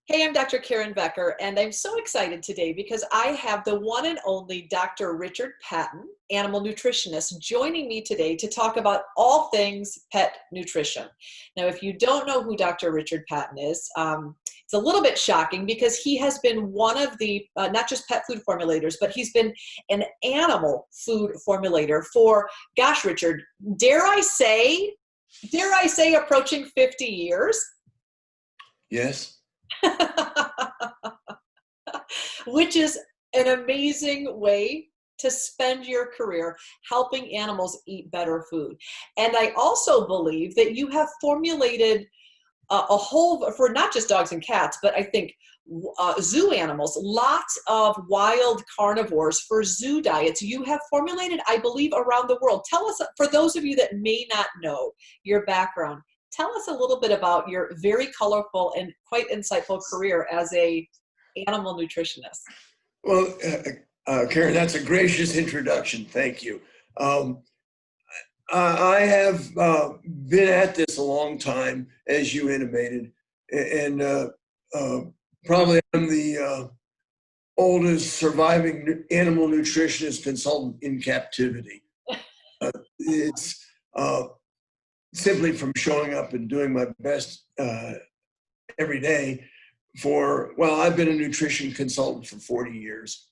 Hey, I'm Dr. Karen Becker, and I'm so excited today because I have the one and only Dr. Richard Patton, animal nutritionist, joining me today to talk about all things pet nutrition. Now, if you don't know who Dr. Richard Patton is, it's a little bit shocking because he has been one of the, not just pet food formulators, but he's been an animal food formulator for, gosh, Richard, dare I say approaching 50 years? Yes. Which is an amazing way to spend your career helping animals eat better food. And I also believe that you have formulated a whole, for not just dogs and cats, but I think zoo animals, lots of wild carnivores for zoo diets. You have formulated, I believe, around the world. Tell us, for those of you that may not know your background, tell us a little bit about your very colorful and quite insightful career as a animal nutritionist. Well, Karen, that's a gracious introduction. Thank you. I have been at this a long time, as you intimated, and probably I'm the oldest surviving animal nutritionist consultant in captivity. It's simply from showing up and doing my best every day I've been a nutrition consultant for 40 years.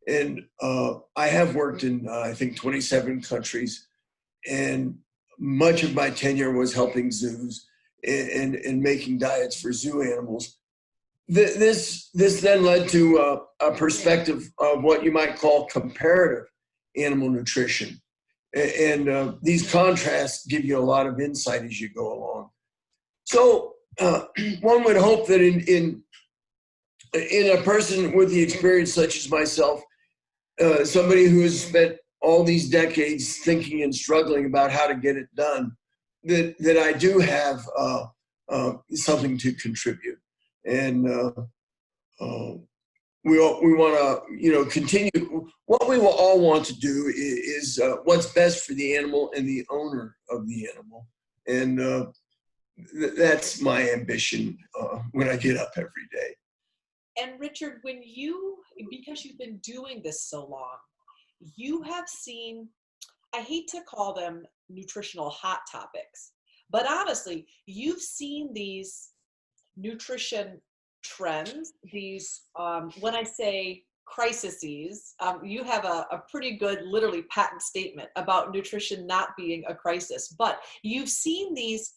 And I have worked in, I think, 27 countries. And much of my tenure was helping zoos and making diets for zoo animals. This then led to a perspective of what you might call comparative animal nutrition. And these contrasts give you a lot of insight as you go along. So one would hope that in a person with the experience such as myself, somebody who has spent all these decades thinking and struggling about how to get it done, that I do have something to contribute. And we want to, continue. What we will all want to do is what's best for the animal and the owner of the animal. And that's my ambition when I get up every day. And Richard, because you've been doing this so long, you have seen, I hate to call them nutritional hot topics, but honestly, you've seen these nutrition trends, these, when I say crises, you have a pretty good, literally patent statement about nutrition not being a crisis, but you've seen these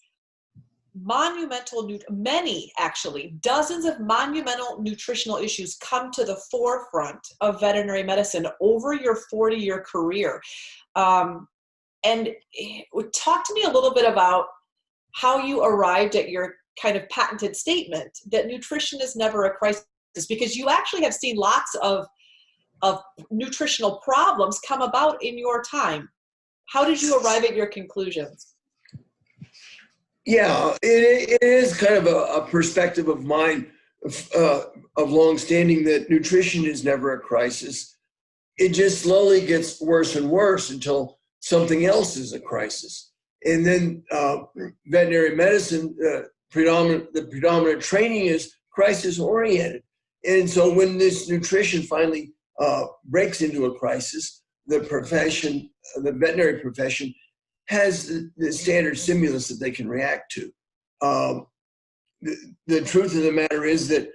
dozens of monumental nutritional issues come to the forefront of veterinary medicine over your 40-year career. And talk to me a little bit about how you arrived at your kind of patented statement that nutrition is never a crisis, because you actually have seen lots of nutritional problems come about in your time. How did you arrive at your conclusions? Yeah, it is kind of a perspective of mine of longstanding that nutrition is never a crisis. It just slowly gets worse and worse until something else is a crisis. And then veterinary medicine, the predominant training is crisis oriented. And so when this nutrition finally breaks into a crisis, the veterinary profession has the standard stimulus that they can react to. The truth of the matter is that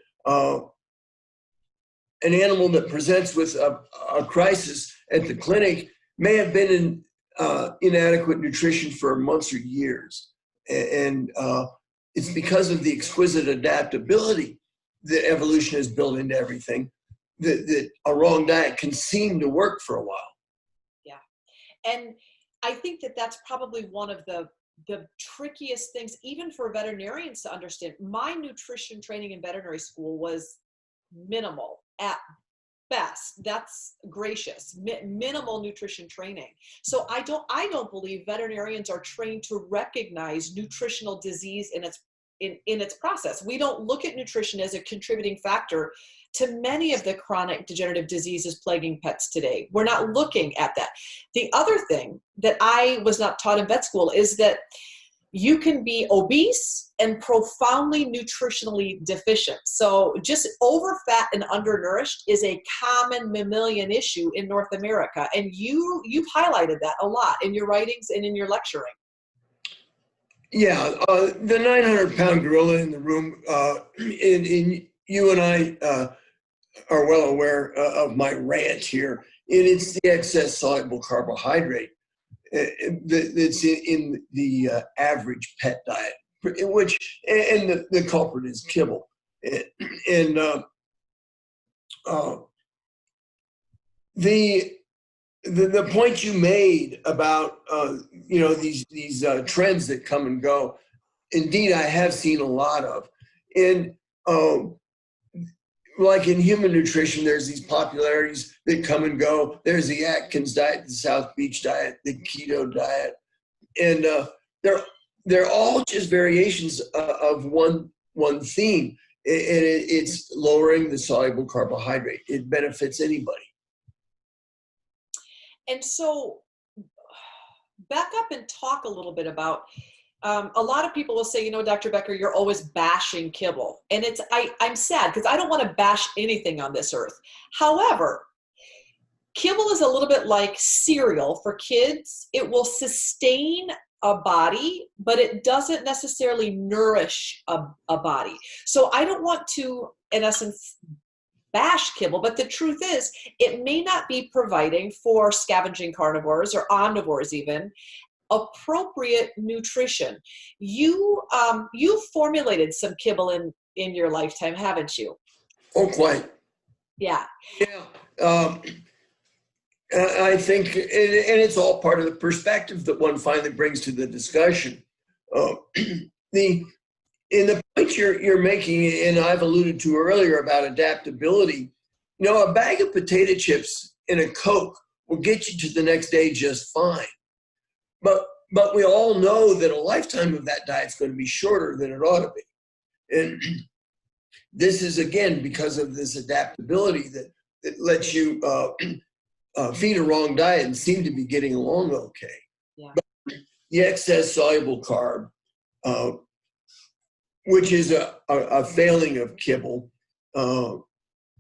an animal that presents with a crisis at the clinic may have been in inadequate nutrition for months or years. And it's because of the exquisite adaptability that evolution has built into everything that a wrong diet can seem to work for a while. Yeah. And I think that that's probably one of the trickiest things, even for veterinarians to understand. My nutrition training in veterinary school was minimal at best. That's gracious. Minimal nutrition training. So I don't believe veterinarians are trained to recognize nutritional disease in its process. We don't look at nutrition as a contributing factor to many of the chronic degenerative diseases plaguing pets today. We're not looking at that. The other thing that I was not taught in vet school is that you can be obese and profoundly nutritionally deficient. So just overfat and undernourished is a common mammalian issue in North America. And you've highlighted that a lot in your writings and in your lecturing. Yeah, the 900-pound gorilla in the room, in you and I are well aware of my rant here, and it's the excess soluble carbohydrate that's in the average pet diet, which, and the culprit is kibble. And the point you made about these trends that come and go, indeed I have seen a lot of. And like in human nutrition, there's these popularities that come and go. There's the Atkins diet, the South Beach diet, the keto diet, and they're all just variations of one theme. And it's lowering the soluble carbohydrate. It benefits anybody. And so back up and talk a little bit about, a lot of people will say, Dr. Becker, you're always bashing kibble. And I'm sad because I don't want to bash anything on this earth. However, kibble is a little bit like cereal for kids. It will sustain a body, but it doesn't necessarily nourish a body. So I don't want to, in essence, bash kibble, but the truth is it may not be providing for scavenging carnivores or omnivores even appropriate nutrition. You formulated some kibble in your lifetime, haven't you? Oh, quite. Yeah. Yeah. I think, and it's all part of the perspective that one finally brings to the discussion. In the point you're making, and I've alluded to earlier about adaptability, a bag of potato chips and a Coke will get you to the next day just fine. But we all know that a lifetime of that diet is going to be shorter than it ought to be. And this is, again, because of this adaptability that lets you feed a wrong diet and seem to be getting along okay. Yeah. But the excess soluble carb, which is a failing of kibble,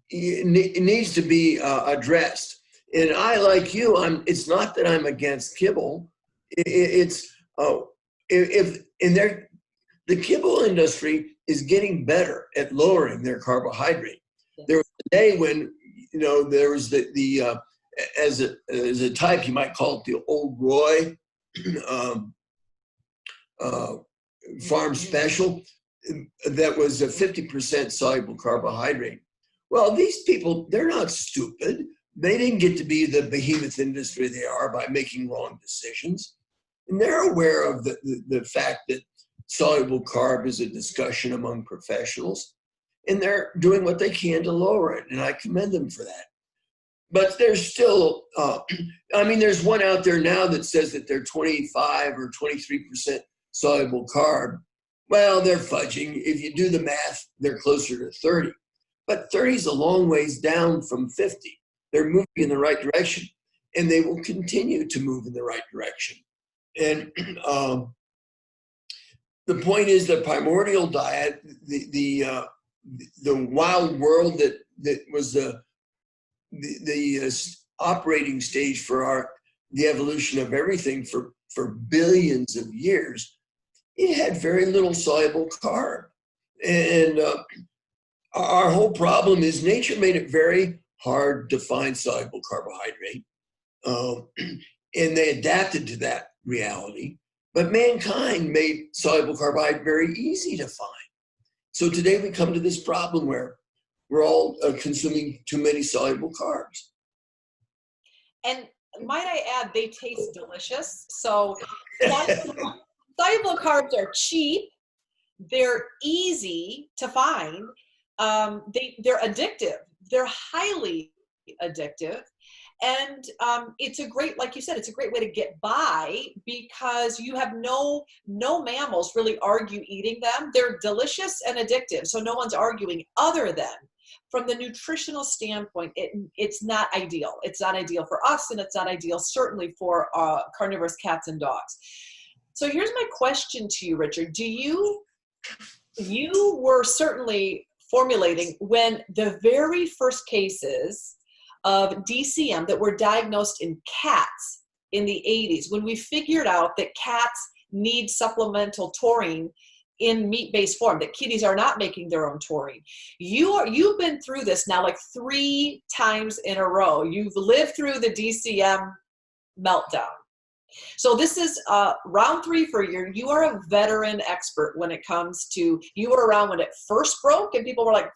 it needs to be addressed. And I, like you, it's not that I'm against kibble. It's the kibble industry is getting better at lowering their carbohydrate. Yes. There was a day when there was the as a type, you might call it the Old Roy farm special, that was a 50% soluble carbohydrate. Well, these people, they're not stupid. They didn't get to be the behemoth industry they are by making wrong decisions. And they're aware of the fact that soluble carb is a discussion among professionals, and they're doing what they can to lower it, and I commend them for that. But there's still, there's one out there now that says that they're 25 or 23% soluble carb. Well, they're fudging. If you do the math, they're closer to 30. But 30 is a long ways down from 50. They're moving in the right direction, and they will continue to move in the right direction. And the point is the primordial diet, the wild world that was the operating stage for the evolution of everything for billions of years, it had very little soluble carb. And our whole problem is nature made it very hard to find soluble carbohydrate. And they adapted to that reality. But mankind made soluble carbohydrate very easy to find. So today we come to this problem where we're all consuming too many soluble carbs. And might I add, they taste delicious. So soluble carbs are cheap. They're easy to find. They're addictive. They're highly addictive. And it's a great, like you said, it's a great way to get by because you have no mammals really argue eating them. They're delicious and addictive. So no one's arguing, other than from the nutritional standpoint, it's not ideal. It's not ideal for us, and it's not ideal certainly for carnivorous cats and dogs. So here's my question to you, Richard. You were certainly formulating when the very first cases of DCM that were diagnosed in cats in the 80s, when we figured out that cats need supplemental taurine in meat-based form, that kitties are not making their own taurine. You've been through this now like 3 times in a row. You've lived through the DCM meltdown. So this is round 3 for you. You are a veteran expert when it comes to, you were around when it first broke and people were like,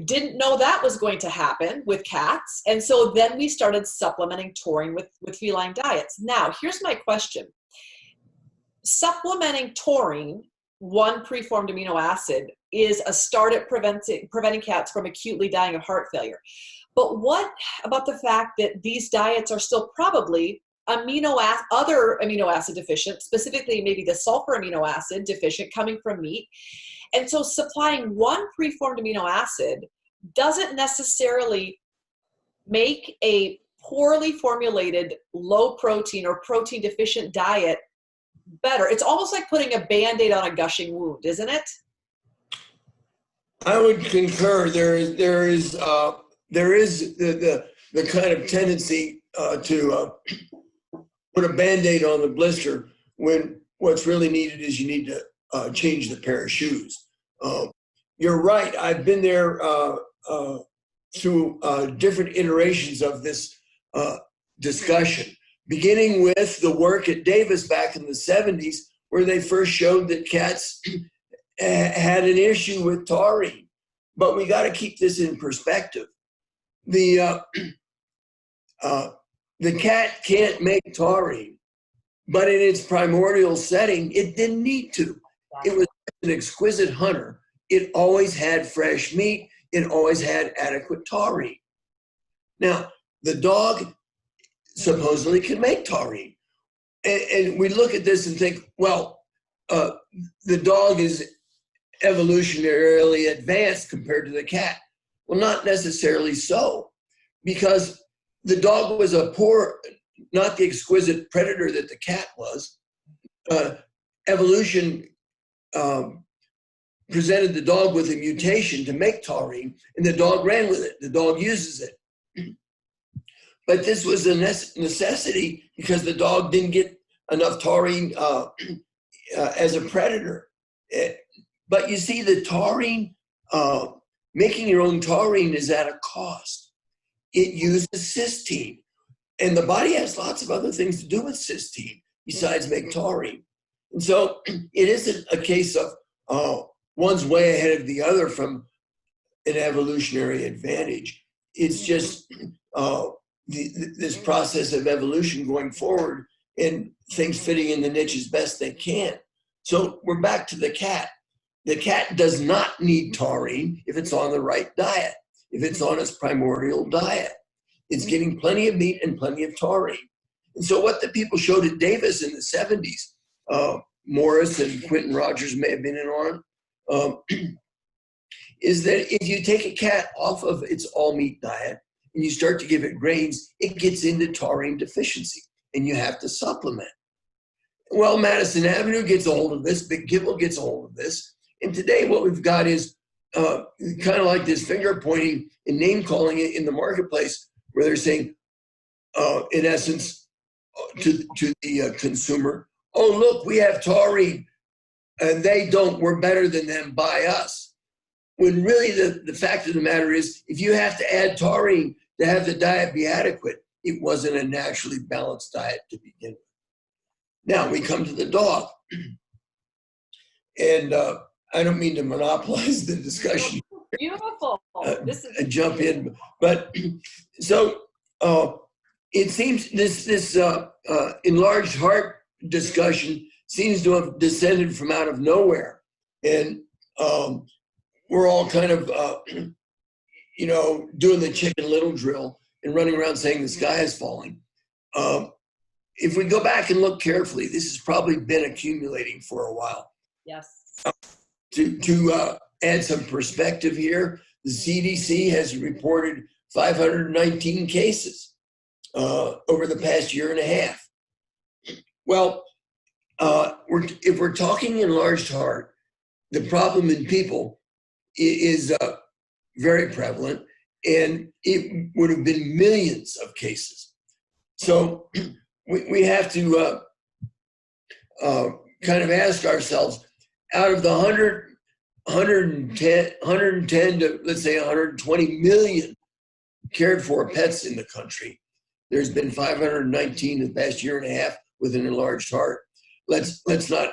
didn't know that was going to happen with cats. And so then we started supplementing taurine with feline diets. Now, here's my question. Supplementing taurine, one preformed amino acid, is a start at preventing cats from acutely dying of heart failure. But what about the fact that these diets are still probably other amino acid deficient, specifically maybe the sulfur amino acid deficient coming from meat? And so supplying one preformed amino acid doesn't necessarily make a poorly formulated low protein or protein deficient diet better. It's almost like putting a Band-Aid on a gushing wound, isn't it? I would concur. There is the kind of tendency to put a Band-Aid on the blister when what's really needed is you need to change the pair of shoes. You're right. I've been there through different iterations of this discussion, beginning with the work at Davis back in the 70s, where they first showed that cats had an issue with taurine. But we got to keep this in perspective. The cat can't make taurine, but in its primordial setting, it didn't need to. It was an exquisite hunter. It always had fresh meat. It always had adequate taurine. Now, the dog supposedly can make taurine. And we look at this and think, well, the dog is evolutionarily advanced compared to the cat. Well, not necessarily so, because the dog was not the exquisite predator that the cat was. Evolution presented the dog with a mutation to make taurine, and the dog ran with it. The dog uses it. But this was a necessity because the dog didn't get enough taurine as a predator. But you see, the taurine, making your own taurine is at a cost. It uses cysteine. And the body has lots of other things to do with cysteine besides make taurine. And so it isn't a case of one's way ahead of the other from an evolutionary advantage. It's just this process of evolution going forward and things fitting in the niche as best they can. So we're back to the cat. The cat does not need taurine if it's on the right diet, if it's on its primordial diet. It's getting plenty of meat and plenty of taurine. And so what the people showed at Davis in the 70s, Morris and Quentin Rogers may have been in on, is that if you take a cat off of its all-meat diet and you start to give it grains, it gets into taurine deficiency, and you have to supplement. Well, Madison Avenue gets a hold of this, Big Kibble gets a hold of this, and today what we've got is kind of like this finger pointing and name calling it in the marketplace, where they're saying, in essence, to the consumer, oh, look, we have taurine, and they don't, we're better than them, buy us. When really the fact of the matter is, if you have to add taurine to have the diet be adequate, it wasn't a naturally balanced diet to begin with. Now we come to the dog. And I don't mean to monopolize the discussion. Beautiful. And jump in. But so it seems this enlarged heart discussion seems to have descended from out of nowhere. And we're all kind of, doing the Chicken Little drill and running around saying the sky is falling. If we go back and look carefully, this has probably been accumulating for a while. Yes. To add some perspective here, the CDC has reported 519 cases over the past year and a half. Well, if we're talking enlarged heart, the problem in people is very prevalent, and it would have been millions of cases. So we have to kind of ask ourselves, out of the 110 to, let's say, 120 million cared for pets in the country, there's been 519 in the past year and a half with an enlarged heart. Let's not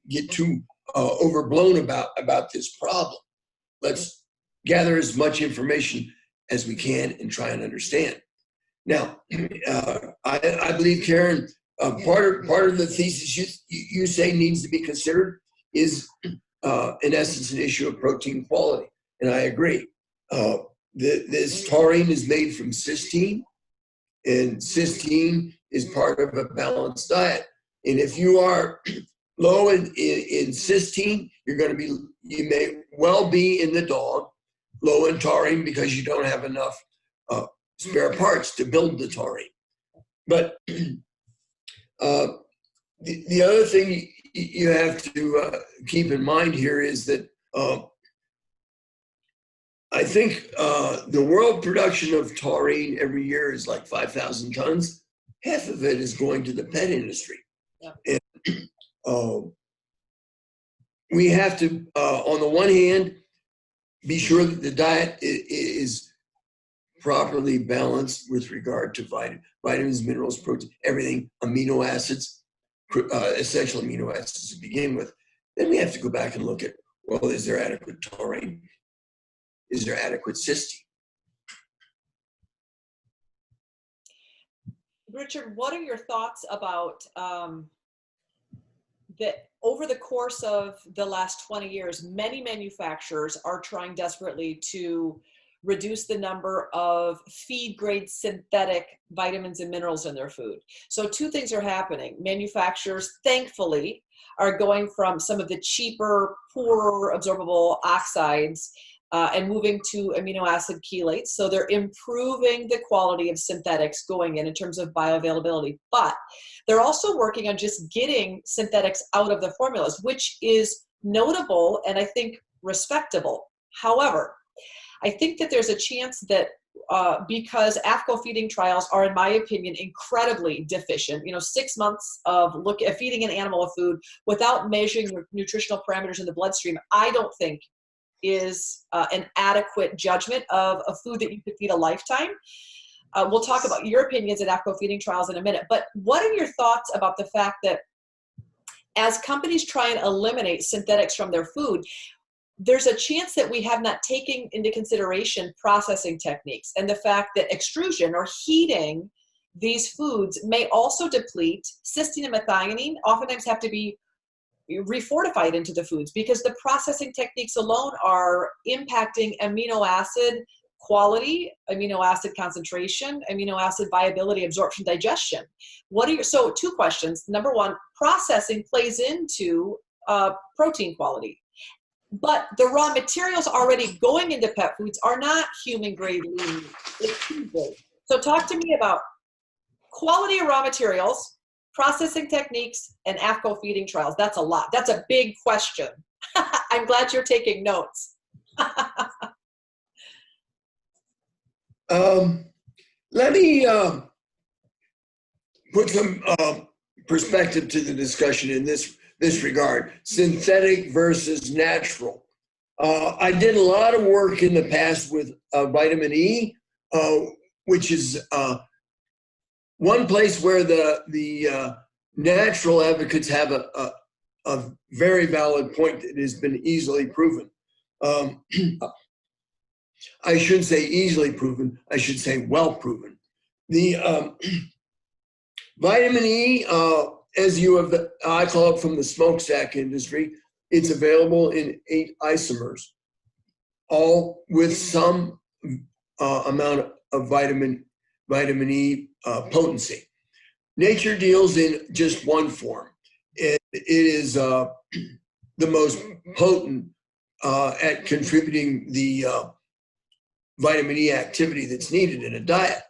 get too overblown about this problem. Let's gather as much information as we can and try and understand. Now, I believe, Karen, part of the thesis you say needs to be considered is, in essence, an issue of protein quality, and I agree. This taurine is made from cysteine, and cysteine is part of a balanced diet. And if you are low in cysteine, you may well be in the dog, low in taurine because you don't have enough spare parts to build the taurine. But the other thing you have to keep in mind here is that I think the world production of taurine every year is like 5,000 tons. Half of it is going to the pet industry. Yeah. And we have to, on the one hand, be sure that the diet is properly balanced with regard to vitamins, minerals, protein, everything, amino acids, essential amino acids to begin with. Then we have to go back and look at, well, is there adequate taurine? Is there adequate cysteine? Richard, what are your thoughts about that over the course of the last 20 years, many manufacturers are trying desperately to reduce the number of feed-grade synthetic vitamins and minerals in their food. So two things are happening. Manufacturers, thankfully, are going from some of the cheaper, poorer absorbable oxides and moving to amino acid chelates. So they're improving the quality of synthetics going in terms of bioavailability. But they're also working on just getting synthetics out of the formulas, which is notable and I think respectable. However, I think that there's a chance that because AFCO feeding trials are, in my opinion, incredibly deficient. 6 months of feeding an animal a food without measuring your nutritional parameters in the bloodstream, I don't think is an adequate judgment of a food that you could feed a lifetime. We'll talk about your opinions at AFCO feeding trials in a minute, but what are your thoughts about the fact that as companies try and eliminate synthetics from their food, there's a chance that we have not taken into consideration processing techniques and the fact that extrusion or heating these foods may also deplete cysteine and methionine, oftentimes have to be refortified into the foods because the processing techniques alone are impacting amino acid quality, amino acid concentration, amino acid viability, absorption, digestion. So two questions. Number one, processing plays into protein quality, but the raw materials already going into pet foods are not human grade lean. It's food grade. So talk to me about quality of raw materials, processing techniques, and AFCO feeding trials. That's a lot. That's a big question. I'm glad you're taking notes. Let me put some perspective to the discussion in this regard, synthetic versus natural. I did a lot of work in the past with vitamin E, which is one place where the natural advocates have a very valid point that has been easily proven. I shouldn't say easily proven, I should say well proven. The vitamin E, as you have, I call it from the smokestack industry, it's available in 8 isomers, all with some amount of vitamin E potency. Nature deals in just one form. It is the most potent at contributing the vitamin E activity that's needed in a diet.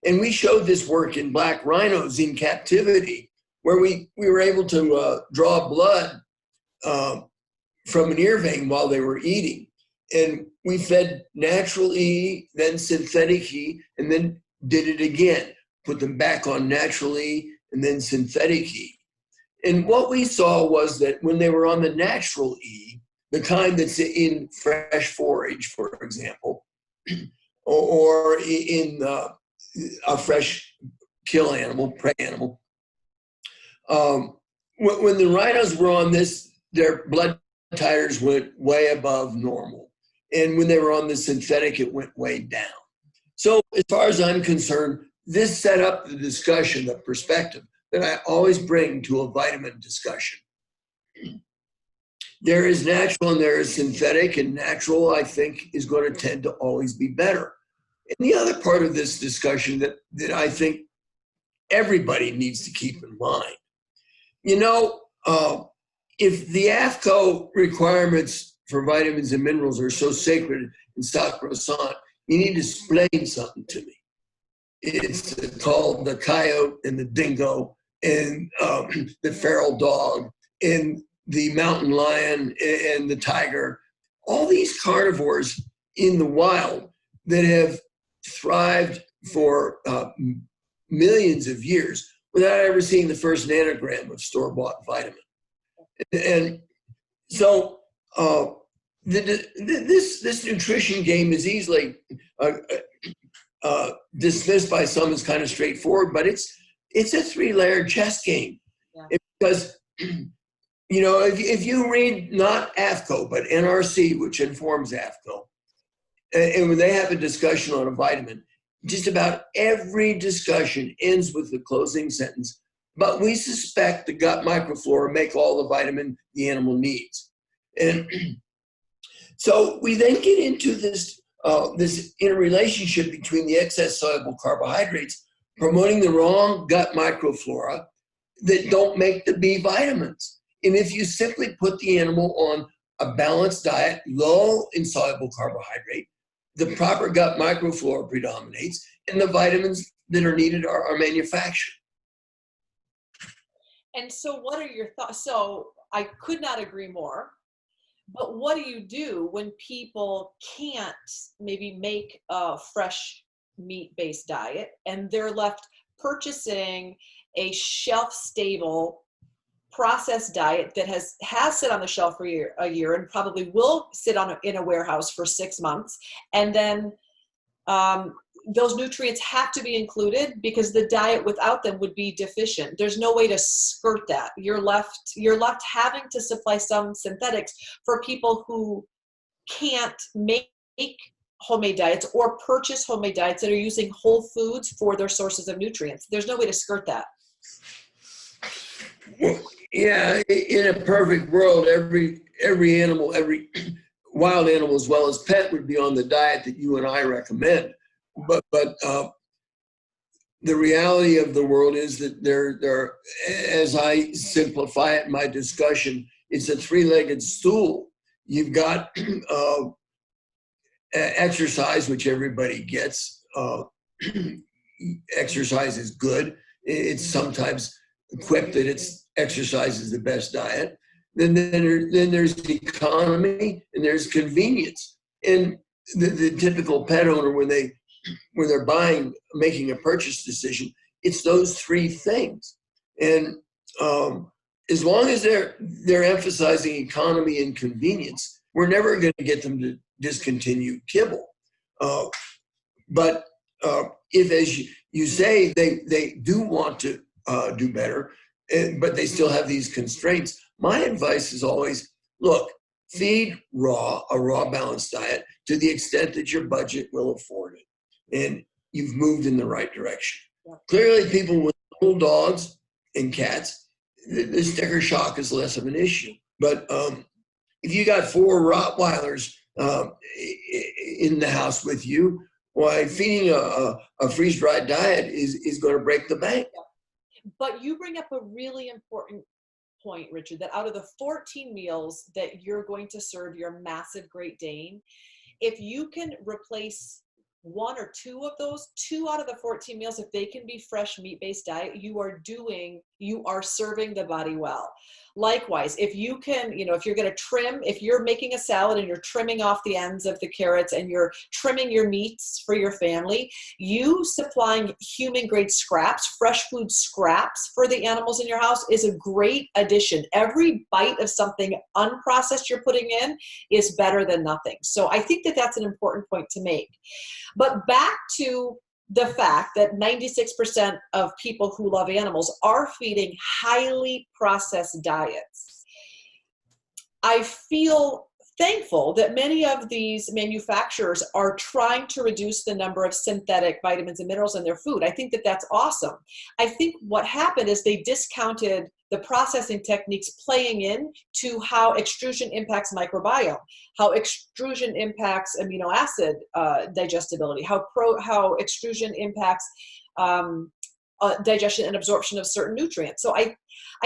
And we showed this work in black rhinos in captivity where we were able to draw blood from an ear vein while they were eating. And we fed natural E, then synthetic E, and then did it again. Put them back on natural E and then synthetic E. And what we saw was that when they were on the natural E, the kind that's in fresh forage, for example, or in a fresh kill animal, prey animal, when the rhinos were on this, their blood titers went way above normal. And when they were on the synthetic, it went way down. So as far as I'm concerned, this set up the discussion, the perspective that I always bring to a vitamin discussion. There is natural and there is synthetic, and natural, I think, is going to tend to always be better. And the other part of this discussion that I think everybody needs to keep in mind, if the AFCO requirements for vitamins and minerals are so sacred and sacrosanct, you need to explain something to me. It's called the coyote and the dingo and the feral dog and the mountain lion and the tiger, all these carnivores in the wild that have thrived for millions of years without ever seeing the first nanogram of store-bought vitamin. And so this nutrition game is easily dismissed by some as kind of straightforward, but it's a three-layered chess game. Yeah. Because if you read not AFCO but NRC, which informs AFCO, and when they have a discussion on a vitamin, just about every discussion ends with the closing sentence, but we suspect the gut microflora make all the vitamin the animal needs. And so we then get into this interrelationship between the excess soluble carbohydrates promoting the wrong gut microflora that don't make the B vitamins. And if you simply put the animal on a balanced diet, low in soluble carbohydrate, the proper gut microflora predominates, and the vitamins that are needed are manufactured. And so what are your thoughts? So I could not agree more. But what do you do when people can't maybe make a fresh meat-based diet and they're left purchasing a shelf-stable processed diet that has sit on the shelf for a year and probably will sit in a warehouse for 6 months, and then those nutrients have to be included because the diet without them would be deficient. There's no way to skirt that. You're left having to supply some synthetics for people who can't make homemade diets or purchase homemade diets that are using whole foods for their sources of nutrients. There's no way to skirt that. Well, yeah, in a perfect world, every animal, every wild animal as well as pet would be on the diet that you and I recommend. But the reality of the world is that there, as I simplify it in my discussion, it's a three-legged stool. You've got exercise, which everybody gets. Exercise is good. It's sometimes equipped that exercise is the best diet. Then there's economy and there's convenience. And the typical pet owner, when they're making a purchase decision, it's those three things. And as long as they're emphasizing economy and convenience, we're never going to get them to discontinue kibble. But if, as you say, they do want to do better, but they still have these constraints, my advice is always, look, feed a raw balanced diet to the extent that your budget will afford it. And you've moved in the right direction. Yeah. Clearly, people with little dogs and cats, the sticker shock is less of an issue. But if you got 4 Rottweilers in the house with you, why feeding a freeze-dried diet is going to break the bank. But you bring up a really important point, Richard, that out of the 14 meals that you're going to serve your massive Great Dane, if you can replace one or two of those, 2 out of the 14 meals, if they can be fresh meat-based diet, you are serving the body well. Likewise, if you can, if you're going to trim, if you're making a salad and you're trimming off the ends of the carrots and you're trimming your meats for your family, you supplying human grade scraps, fresh food scraps for the animals in your house is a great addition. Every bite of something unprocessed you're putting in is better than nothing. So I think that that's an important point to make. But back to the fact that 96% of people who love animals are feeding highly processed diets. I feel thankful that many of these manufacturers are trying to reduce the number of synthetic vitamins and minerals in their food. I think that that's awesome. I think what happened is they discounted the processing techniques playing in to how extrusion impacts microbiome, how extrusion impacts amino acid digestibility, how extrusion impacts digestion and absorption of certain nutrients. So I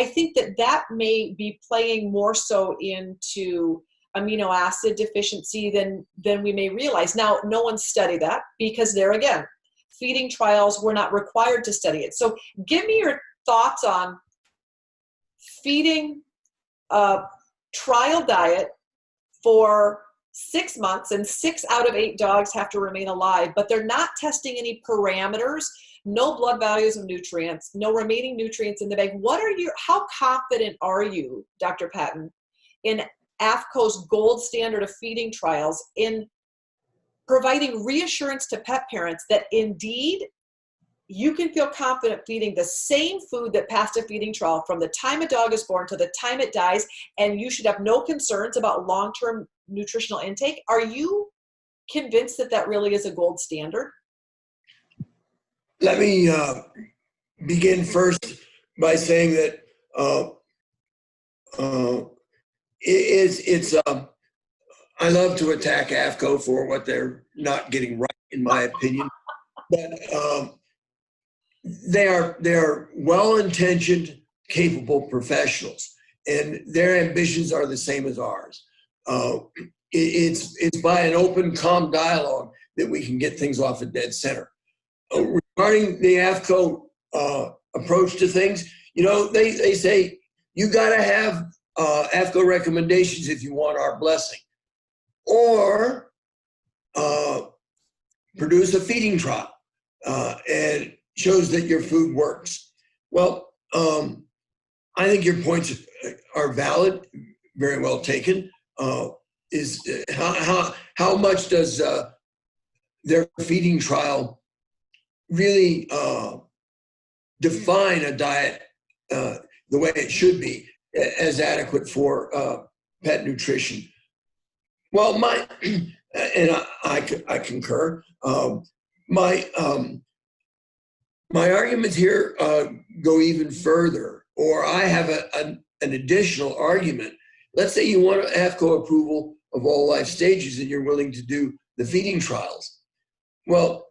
think that may be playing more so into amino acid deficiency than we may realize. Now, no one studied that because there again, feeding trials were not required to study it. So give me your thoughts on feeding a trial diet for 6 months, and 6 out of 8 dogs have to remain alive, but they're not testing any parameters, no blood values of nutrients, no remaining nutrients in the bag. How confident are you, Dr. Patton, in AAFCO's gold standard of feeding trials in providing reassurance to pet parents that indeed you can feel confident feeding the same food that passed a feeding trial from the time a dog is born to the time it dies, and you should have no concerns about long-term nutritional intake? Are you convinced that really is a gold standard? Let me begin first by saying that I love to attack AAFCO for what they're not getting right, in my opinion. But they are well-intentioned, capable professionals, and their ambitions are the same as ours. It's by an open, calm dialogue that we can get things off a dead center. Regarding the AAFCO approach to things, they say you got to have AAFCO recommendations if you want our blessing, or produce a feeding trial and shows that your food works. Well, I think your points are valid, very well taken. Is how much does their feeding trial really define a diet the way it should be as adequate for pet nutrition? Well, and I concur. My arguments here go even further, or I have an additional argument. Let's say you want AAFCO approval of all life stages and you're willing to do the feeding trials. Well,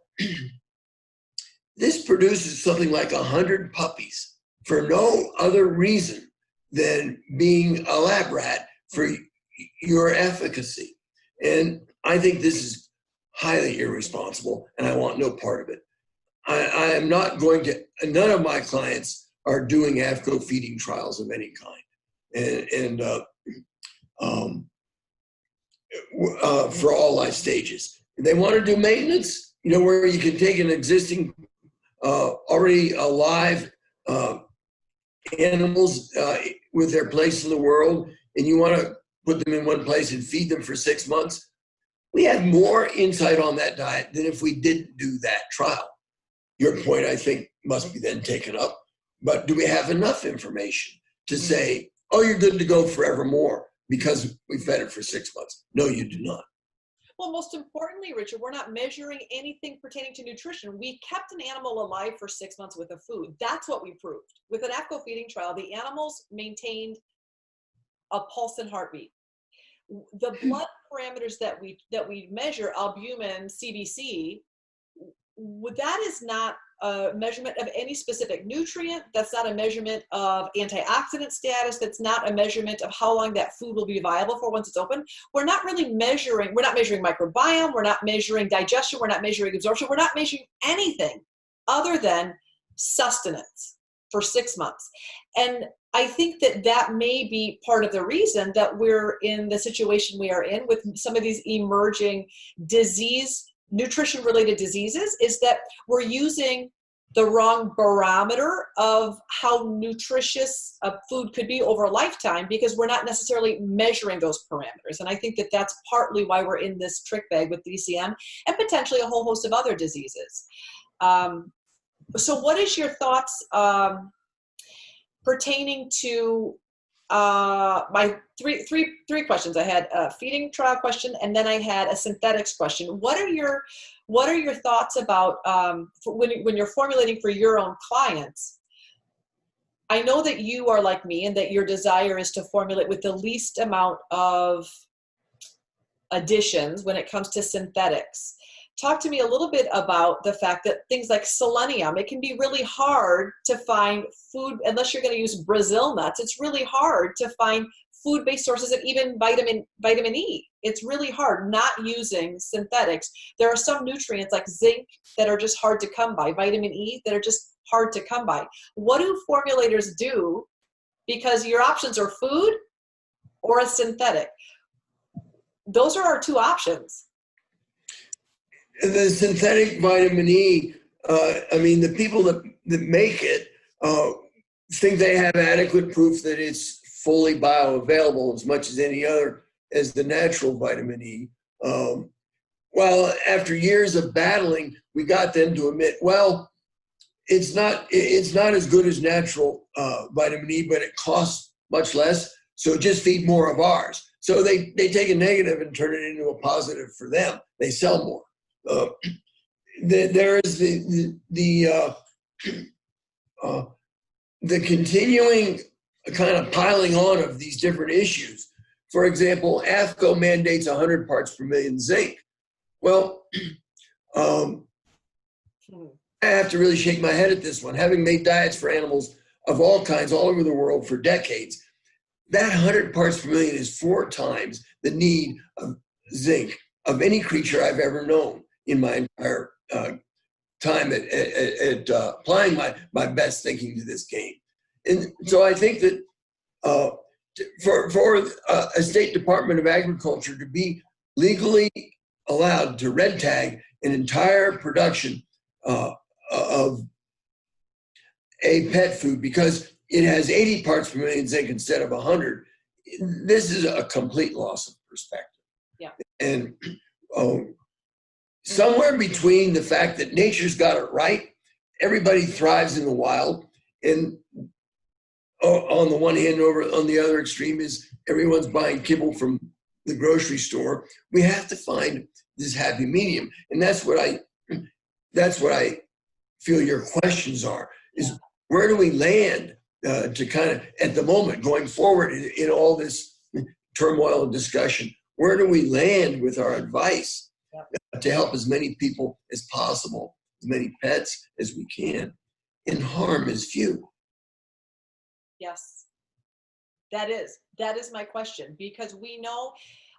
this produces something like 100 puppies for no other reason than being a lab rat for your efficacy. And I think this is highly irresponsible, and I want no part of it. I am not going to, none of my clients are doing AAFCO feeding trials of any kind. For all life stages. If they want to do maintenance, where you can take an existing, already alive animals with their place in the world, and you want to put them in one place and feed them for 6 months, we have more insight on that diet than if we didn't do that trial. Your point, I think, must be then taken up. But do we have enough information to say, oh, you're good to go forevermore because we fed it for 6 months? No, you do not. Well, most importantly, Richard, we're not measuring anything pertaining to nutrition. We kept an animal alive for 6 months with a food. That's what we proved. With an AAFCO feeding trial, the animals maintained a pulse and heartbeat. The blood parameters that we measure, albumin, CBC, that is not a measurement of any specific nutrient. That's not a measurement of antioxidant status. That's not a measurement of how long that food will be viable for once it's open. We're not measuring microbiome. We're not measuring digestion. We're not measuring absorption. We're not measuring anything other than sustenance for 6 months. And I think that may be part of the reason that we're in the situation we are in with some of these emerging nutrition-related diseases, is that we're using the wrong barometer of how nutritious a food could be over a lifetime, because we're not necessarily measuring those parameters. And I think that's partly why we're in this trick bag with DCM and potentially a whole host of other diseases. So what is your thoughts pertaining to my three questions? I had a feeding trial question, and then I had a synthetics question. What are your thoughts about when you're formulating for your own clients? I know that you are like me, and that your desire is to formulate with the least amount of additions when it comes to synthetics. Talk to me a little bit about the fact that things like selenium, it can be really hard to find food, unless you're going to use Brazil nuts. It's really hard to find food-based sources of even vitamin E. It's really hard not using synthetics. There are some nutrients like zinc that are just hard to come by, vitamin E that are just hard to come by. What do formulators do? Because your options are food or a synthetic. Those are our two options. The synthetic vitamin E, the people that make it think they have adequate proof that it's fully bioavailable as much as any other as the natural vitamin E. Well, after years of battling, we got them to admit, well, it's not as good as natural vitamin E, but it costs much less, so just feed more of ours. So they take a negative and turn it into a positive for them. They sell more. There is the continuing kind of piling on of these different issues. For example, AFCO mandates 100 parts per million zinc. Well, I have to really shake my head at this one. Having made diets for animals of all kinds all over the world for decades, that 100 parts per million is 4 times the need of zinc of any creature I've ever known in my entire time at applying my best thinking to this game. And so I think that for a State Department of Agriculture to be legally allowed to red tag an entire production of a pet food because it has 80 parts per million zinc instead of 100, this is a complete loss of perspective. Yeah. And somewhere between the fact that nature's got it right, everybody thrives in the wild, and on the one hand, over on the other extreme is everyone's buying kibble from the grocery store. We have to find this happy medium, and that's what I feel your questions are: is where do we land to kind of at the moment going forward in all this turmoil and discussion? Where do we land with our advice to help as many people as possible, as many pets as we can, and harm as few? Yes, that is my question, because we know,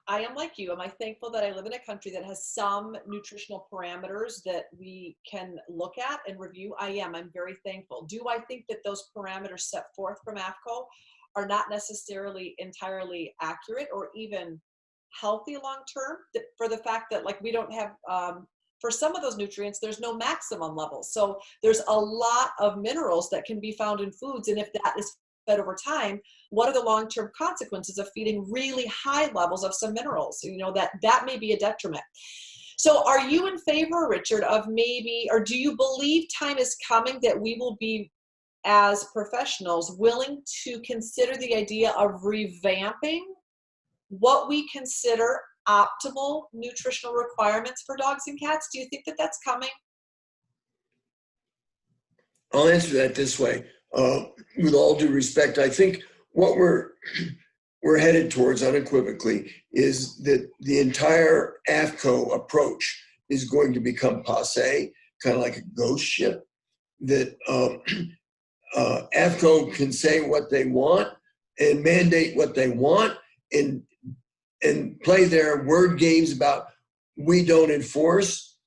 I am like you. Am I thankful that I live in a country that has some nutritional parameters that we can look at and review? I am. I'm very thankful. Do I think that those parameters set forth from AFCO are not necessarily entirely accurate or even healthy long term, for the fact that like we don't have for some of those nutrients there's no maximum level, so there's a lot of minerals that can be found in foods, and if that is fed over time, what are the long-term consequences of feeding really high levels of some minerals? That may be a detriment. So are you in favor, Richard, of maybe, or do you believe time is coming that we will be, as professionals, willing to consider the idea of revamping what we consider optimal nutritional requirements for dogs and cats? Do you think that that's coming? I'll answer that this way. With all due respect, I think what we're headed towards unequivocally is that the entire AFCO approach is going to become passé, kind of like a ghost ship that AFCO can say what they want and mandate what they want and play their word games about we don't enforce,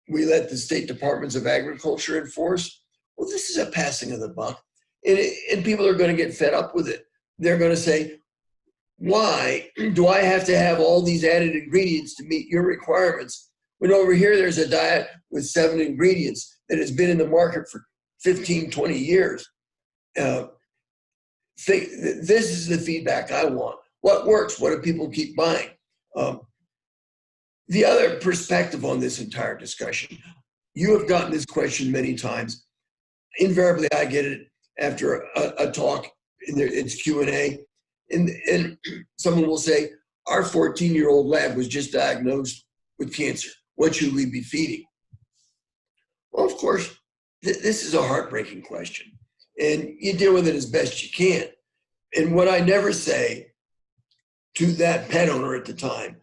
we let the state departments of agriculture enforce. Well, this is a passing of the buck, and people are going to get fed up with it. They're going to say, why do I have to have all these added ingredients to meet your requirements when over here there's a diet with 7 ingredients that has been in the market for 15, 20 years? This is the feedback I want. What works? What do people keep buying? The other perspective on this entire discussion, you have gotten this question many times. Invariably, I get it after a talk, it's Q&A, and someone will say, our 14-year-old lab was just diagnosed with cancer. What should we be feeding? Well, of course, this is a heartbreaking question, and you deal with it as best you can. And what I never say to that pet owner at the time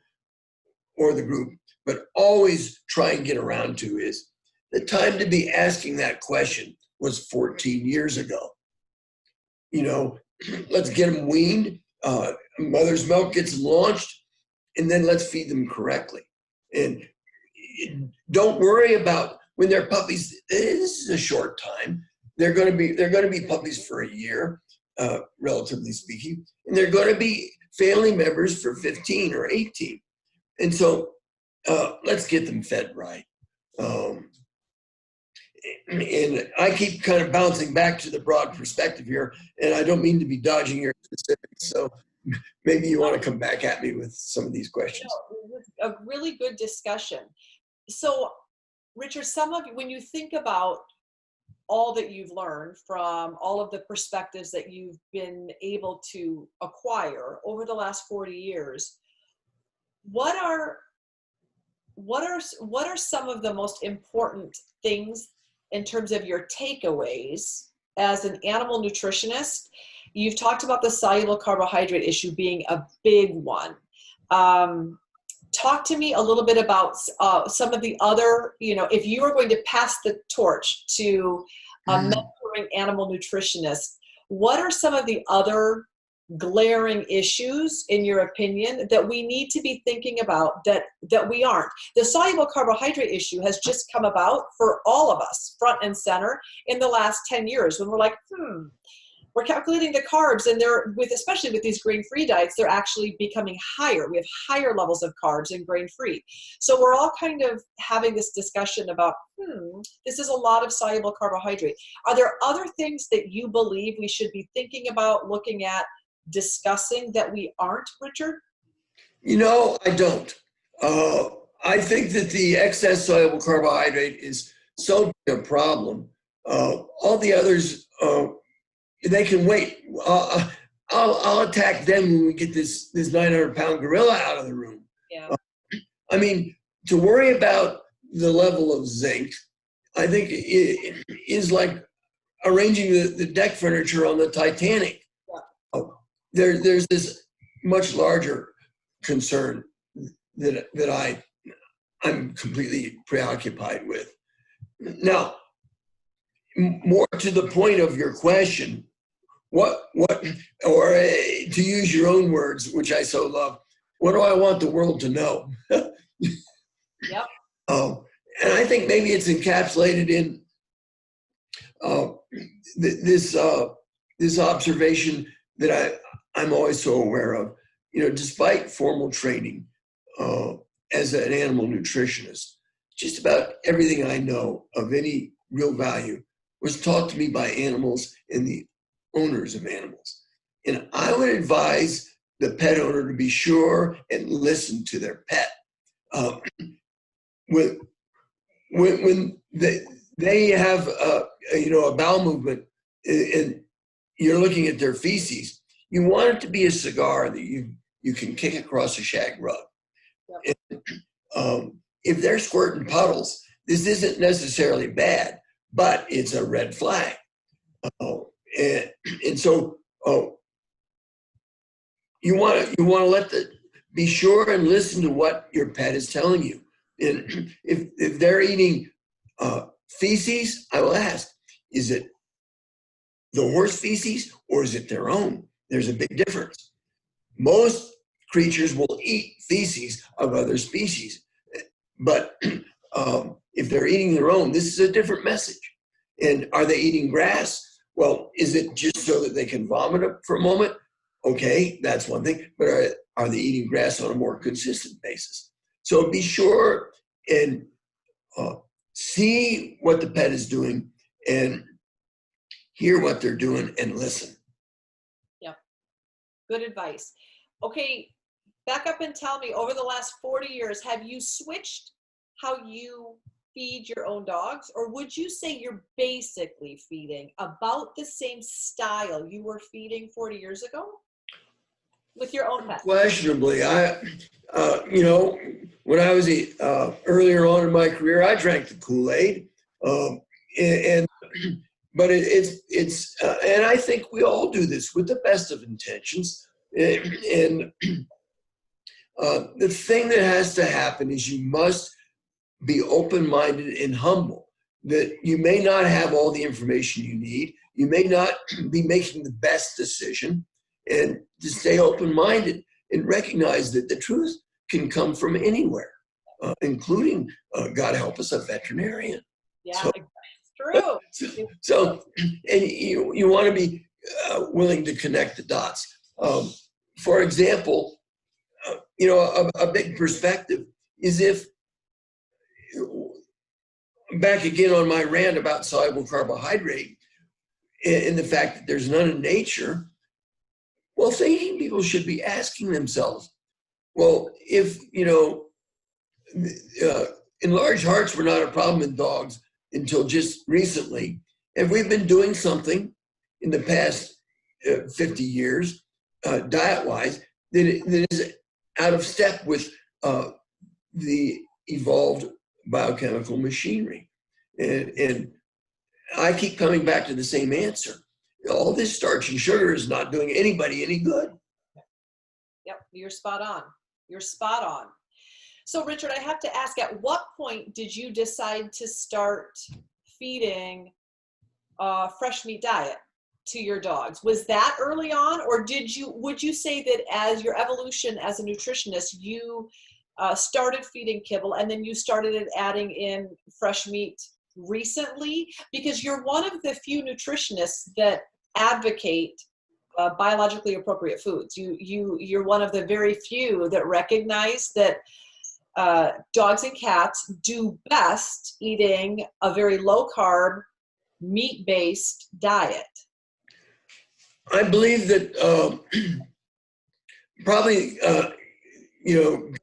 or the group, but always try and get around to is the time to be asking that question was 14 years ago. You know, let's get them weaned, mother's milk gets launched, and then let's feed them correctly. And don't worry about when they're puppies. This is a short time. They're going to be puppies for a year, relatively speaking, and they're going to be family members for 15 or 18. And so let's get them fed right. And I keep kind of bouncing back to the broad perspective here, and I don't mean to be dodging your specifics. So maybe you want to come back at me with some of these questions. A really good discussion. So, Richard, some of you, when you think about all that you've learned from all of the perspectives that you've been able to acquire over the last 40 years, what are some of the most important things in terms of your takeaways as an animal nutritionist? You've talked about the soluble carbohydrate issue being a big one. Talk to me a little bit about some of the other, if you were going to pass the torch to a mentoring animal nutritionist, what are some of the other glaring issues, in your opinion, that we need to be thinking about that we aren't? The soluble carbohydrate issue has just come about for all of us, front and center, in the last 10 years, when we're like, we're calculating the carbs, and especially with these grain-free diets, they're actually becoming higher. We have higher levels of carbs in grain-free. So we're all kind of having this discussion about, this is a lot of soluble carbohydrate. Are there other things that you believe we should be thinking about, looking at, discussing that we aren't, Richard? I don't. I think that the excess soluble carbohydrate is so big a problem. All the others, they can wait. I'll attack them when we get this 900-pound gorilla out of the room. Yeah. I mean, to worry about the level of zinc, I think it is like arranging the deck furniture on the Titanic. Yeah. There's this much larger concern that I'm completely preoccupied with. Now, more to the point of your question, or to use your own words, which I so love, what do I want the world to know? Yep. And I think maybe it's encapsulated in this observation that I'm always so aware of. Despite formal training as an animal nutritionist, just about everything I know of any real value was taught to me by animals and the owners of animals. And I would advise the pet owner to be sure and listen to their pet. When they have a bowel movement and you're looking at their feces, you want it to be a cigar that you can kick across a shag rug. Yep. And, if they're squirting puddles, this isn't necessarily bad, but it's a red flag. And so you want to be sure and listen to what your pet is telling you. And if they're eating feces, I will ask, is it the horse feces or is it their own? There's a big difference. Most creatures will eat feces of other species, but if they're eating their own, this is a different message. And are they eating grass? Well, is it just so that they can vomit it for a moment? Okay, that's one thing. But are they eating grass on a more consistent basis? So be sure and see what the pet is doing and hear what they're doing and listen. Yeah, good advice. Okay, back up and tell me, over the last 40 years, have you switched how you feed your own dogs, or would you say you're basically feeding about the same style you were feeding 40 years ago with your own pet? Questionably, when I was earlier on in my career, I drank the Kool-Aid, and but and I think we all do this with the best of intentions. And the thing that has to happen is you must be open-minded and humble. That you may not have all the information you need. You may not be making the best decision, and to stay open-minded and recognize that the truth can come from anywhere, including, God help us, a veterinarian. Yeah, So, it's true. So, and you want to be willing to connect the dots. For example, a big perspective is if, back again on my rant about soluble carbohydrate and the fact that there's none in nature, well, thinking people should be asking themselves, well, if, enlarged hearts were not a problem in dogs until just recently, and we've been doing something in the past 50 years, diet-wise, that is out of step with the evolved biochemical machinery. And I keep coming back to the same answer. All this starch and sugar is not doing anybody any good. Yep, you're spot on. You're spot on. So, Richard, I have to ask, at what point did you decide to start feeding a fresh meat diet to your dogs? Was that early on, or would you say that as your evolution as a nutritionist, you started feeding kibble and then you started adding in fresh meat recently? Because you're one of the few nutritionists that advocate biologically appropriate foods. You're one of the very few that recognize that dogs and cats do best eating a very low carb, meat-based diet. I believe that probably,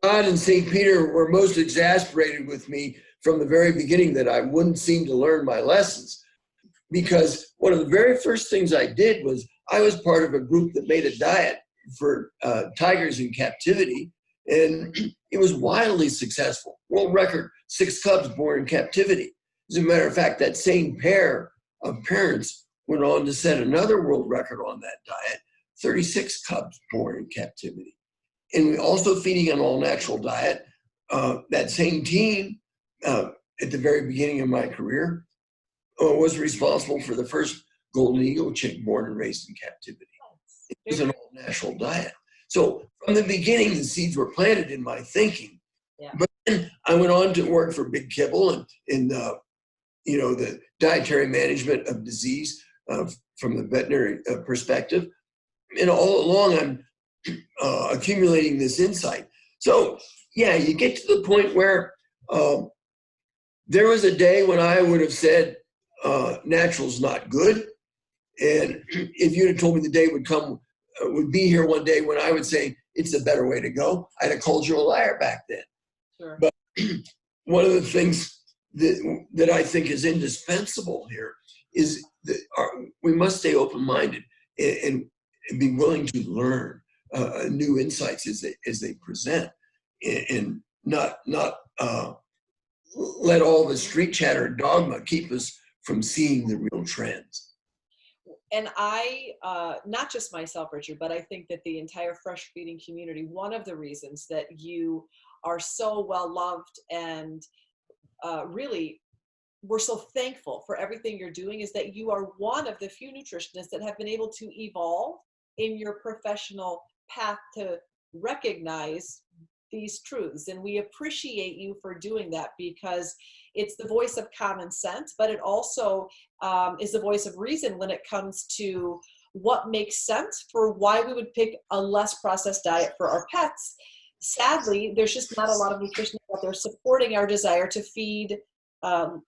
God and St. Peter were most exasperated with me from the very beginning that I wouldn't seem to learn my lessons. Because one of the very first things I did was I was part of a group that made a diet for tigers in captivity, and it was wildly successful. World record, 6 cubs born in captivity. As a matter of fact, that same pair of parents went on to set another world record on that diet, 36 cubs born in captivity. And we also feeding an all-natural diet. That same team, at the very beginning of my career, was responsible for the first golden eagle chick born and raised in captivity. It was an all-natural diet. So from the beginning, the seeds were planted in my thinking. Yeah. But then I went on to work for Big Kibble and in the dietary management of disease from the veterinary perspective. And all along, I'm accumulating this insight. So yeah, you get to the point where there was a day when I would have said natural's not good. And if you'd have told me the day would be here one day when I would say it's a better way to go, I'd have called you a liar back then. Sure. But one of the things that I think is indispensable here is that we must stay open-minded and be willing to learn new insights as they present, and not let all the street chatter and dogma keep us from seeing the real trends. And I, not just myself, Richard, but I think that the entire fresh feeding community, one of the reasons that you are so well loved and really we're so thankful for everything you're doing is that you are one of the few nutritionists that have been able to evolve in your professional path to recognize these truths. And we appreciate you for doing that, because it's the voice of common sense, but it also is the voice of reason when it comes to what makes sense for why we would pick a less processed diet for our pets. Sadly, there's just not a lot of nutritionists out there supporting our desire to feed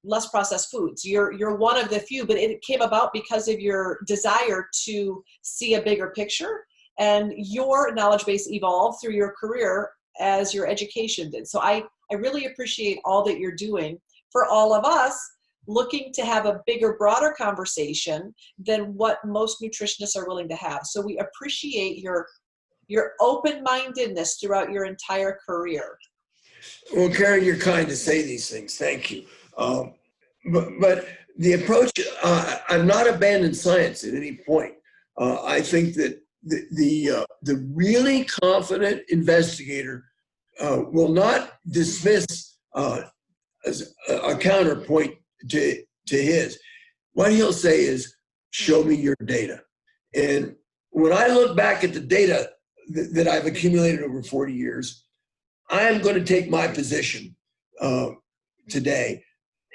less processed foods. You're one of the few, but it came about because of your desire to see a bigger picture, and your knowledge base evolved through your career as your education did. So I really appreciate all that you're doing for all of us looking to have a bigger, broader conversation than what most nutritionists are willing to have. So we appreciate your open-mindedness throughout your entire career. Well, Karen, you're kind to say these things. Thank you. But the approach, I've not abandoned science at any point. I think that the really confident investigator will not dismiss as a counterpoint to his. What he'll say is, show me your data. And when I look back at the data that I've accumulated over 40 years, I am going to take my position today.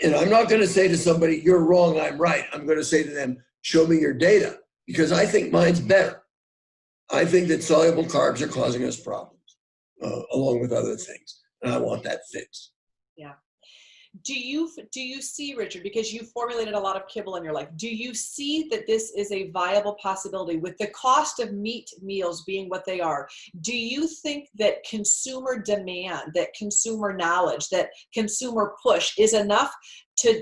And I'm not going to say to somebody, you're wrong, I'm right. I'm going to say to them, show me your data, because I think mine's better. I think that soluble carbs are causing us problems, along with other things. And I want that fixed. Yeah. Do you see, Richard, because you formulated a lot of kibble in your life, do you see that this is a viable possibility with the cost of meat meals being what they are? Do you think that consumer demand, that consumer knowledge, that consumer push is enough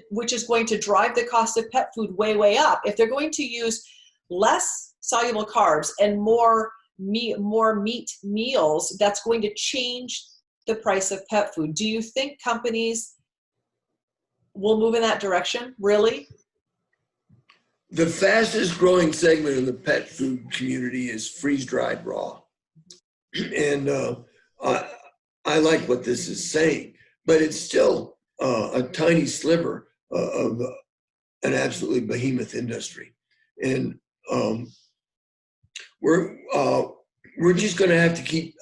which is going to drive the cost of pet food way, way up? If they're going to use less soluble carbs and more meat meals, that's going to change the price of pet food. Do you think companies will move in that direction, really? The fastest growing segment in the pet food community is freeze-dried raw. And I like what this is saying, but it's still a tiny sliver of an absolutely behemoth industry. And we're just going to have to keep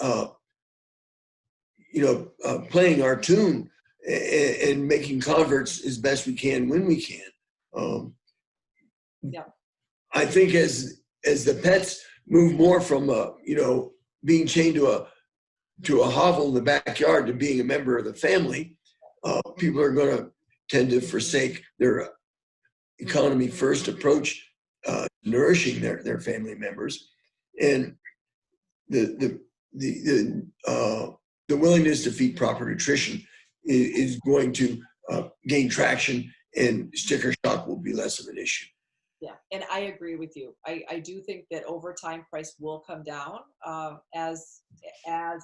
playing our tune and making converts as best we can when we can. Yeah. I think as the pets move more from being chained to a hovel in the backyard to being a member of the family, people are going to tend to forsake their economy first approach, nourishing their family members, and the willingness to feed proper nutrition is going to gain traction, and sticker shock will be less of an issue. Yeah, and I agree with you. I do think that over time price will come down as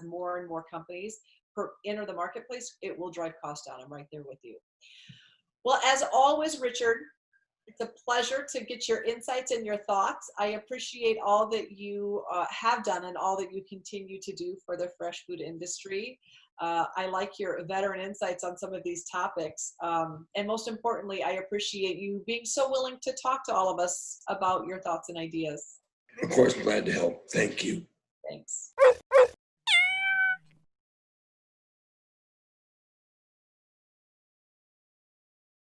more and more companies enter the marketplace. It will drive costs down. I'm right there with you. Well, as always, Richard, it's a pleasure to get your insights and your thoughts. I appreciate all that you have done and all that you continue to do for the fresh food industry. I like your veteran insights on some of these topics. And most importantly, I appreciate you being so willing to talk to all of us about your thoughts and ideas. Of course, glad to help. Thank you. Thanks.